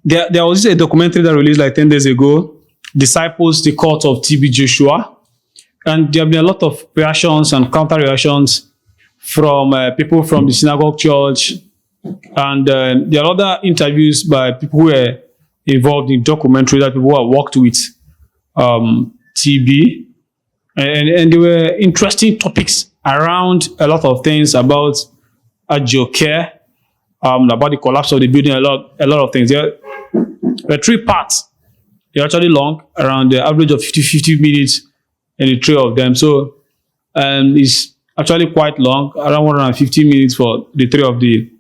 there was a documentary that released like 10 days ago, Disciples, the Cult of TB Joshua. And there have been a lot of reactions and counter reactions from people from the synagogue church. And there are other interviews by people who were involved in documentary, that people who have worked with TB. And there were interesting topics around a lot of things about Ajoke, about the collapse of the building, a lot of things. There were 3 parts. They're actually long, around the average of 50 minutes in the 3 of them. So it's actually quite long, around 150 minutes for the 3 of the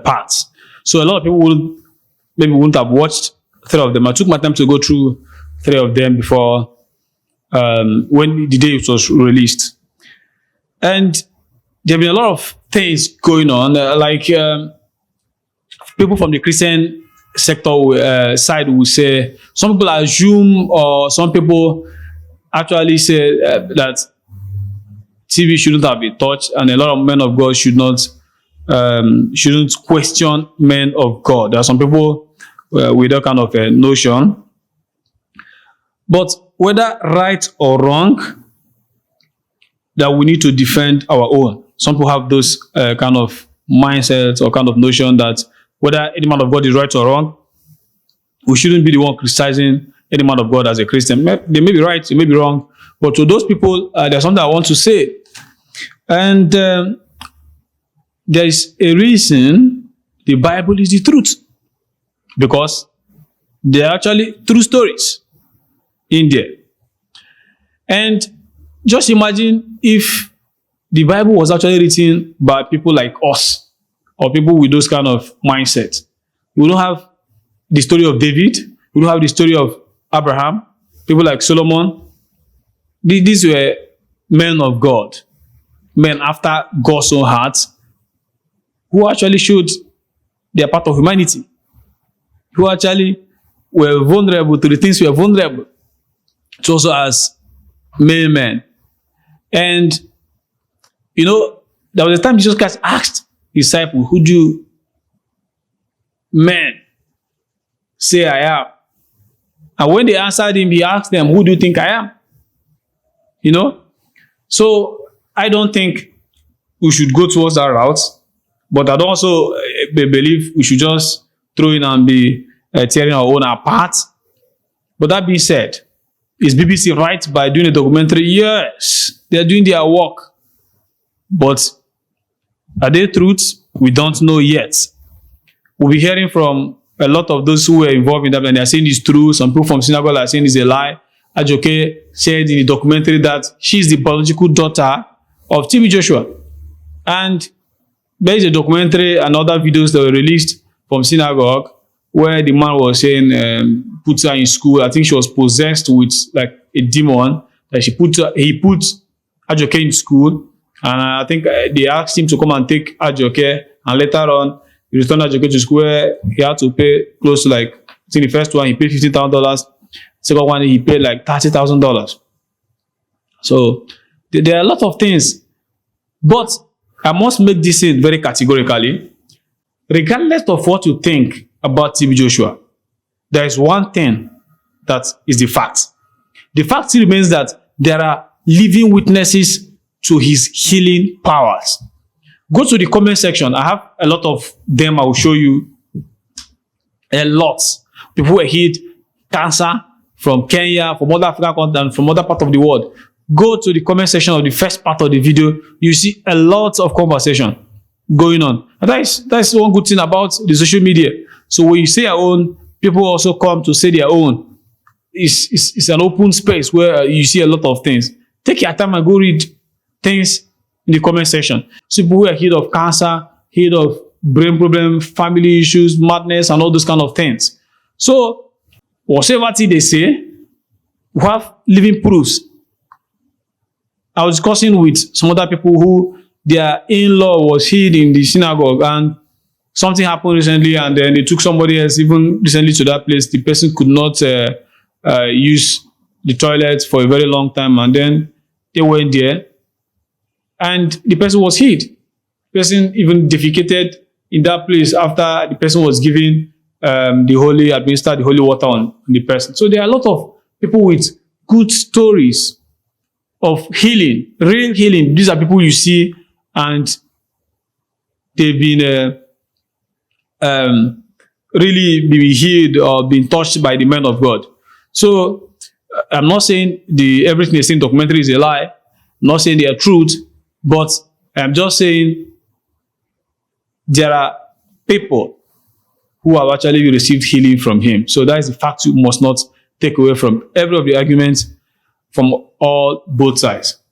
parts. So a lot of people wouldn't have watched 3 of them. I took my time to go through 3 of them before when the day it was released. And there have been a lot of things going on, like people from the Christian sector side will say, some people assume, or some people actually say that TV shouldn't have been touched, and a lot of men of God shouldn't question men of God. There are some people with that kind of notion. But whether right or wrong, that we need to defend our own. Some people have those kind of mindsets or kind of notion that whether any man of God is right or wrong, we shouldn't be the one criticizing any man of God as a Christian. They may be right, they may be wrong, but to those people, there's something I want to say. And there is a reason the Bible is the truth, because there are actually true stories in there. And just imagine if the Bible was actually written by people like us, or people with those kind of mindsets. We don't have the story of David. We don't have the story of Abraham. People like Solomon. These were men of God, men after God's own heart, who actually showed they are part of humanity, who actually were vulnerable to the things we are vulnerable to, also as male men. And there was a time Jesus Christ asked his disciples, "Who do men say I am?" And when they answered him, he asked them, "Who do you think I am?" So I don't think we should go towards that route, but I don't also believe we should just throw in and be tearing our own apart. But that being said, is BBC right by doing a documentary? Yes, they are doing their work. But are they truths? We don't know yet. We'll be hearing from a lot of those who were involved in that, and they are saying it's true. Some people from synagogue are saying it's a lie. Ajoke said in the documentary that she's the biological daughter of TB Joshua. And there is a documentary and other videos that were released from synagogue where the man was saying, puts her in school. I think she was possessed with like a demon. That he put Ajoke in school. And I think they asked him to come and take Ajoke. And later on, he returned Ajoke to school where he had to pay close to like, I think the first one, he paid $15,000. Second one, he paid like $30,000. So there are a lot of things. But I must make this very categorically. Regardless of what you think about TB Joshua, there is one thing that is the fact. The fact remains that there are living witnesses to his healing powers. Go to the comment section. I have a lot of them. I will show you a lot. People were healed cancer from Kenya, from other African continents, from other parts of the world. Go to the comment section of the first part of the video. You see a lot of conversation going on. And that's one good thing about the social media. So when you say your own, people also come to say their own. It's an open space where you see a lot of things. Take your time and go read things in the comment section. So people who are healed of cancer, healed of brain problem, family issues, madness, and all those kind of things. So whatever thing they say, we have living proofs. I was discussing with some other people who their in-law was healed in the synagogue, and something happened recently, and then they took somebody else even recently to that place. The person could not use the toilet for a very long time, and then they went there, and the person was healed. The person even defecated in that place after the person was given administer the holy water on the person. So there are a lot of people with good stories of healing, real healing. These are people you see and they've been really been healed or been touched by the man of God. So I'm not saying everything they say in documentary is a lie. I'm not saying they are truth, but I'm just saying there are people who have actually received healing from him. So that is the fact you must not take away from every of the arguments from both sides.